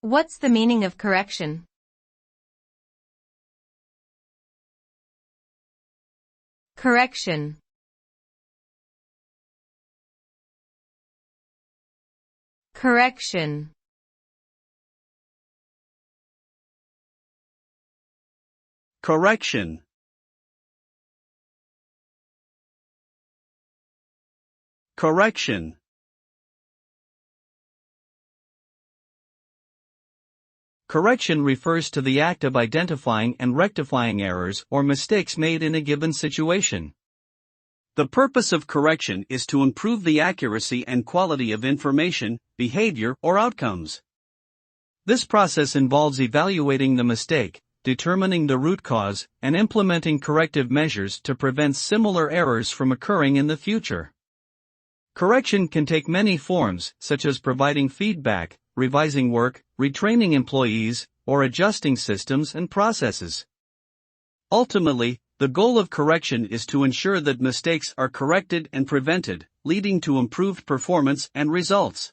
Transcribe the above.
What's the meaning of correction? Correction. Correction. Correction. Correction. Correction refers to the act of identifying and rectifying errors or mistakes made in a given situation. The purpose of correction is to improve the accuracy and quality of information, behavior, or outcomes. This process involves evaluating the mistake, determining the root cause, and implementing corrective measures to prevent similar errors from occurring in the future. Correction can take many forms, such as providing feedback, revising work, retraining employees, or adjusting systems and processes. Ultimately, the goal of correction is to ensure that mistakes are corrected and prevented, leading to improved performance and results.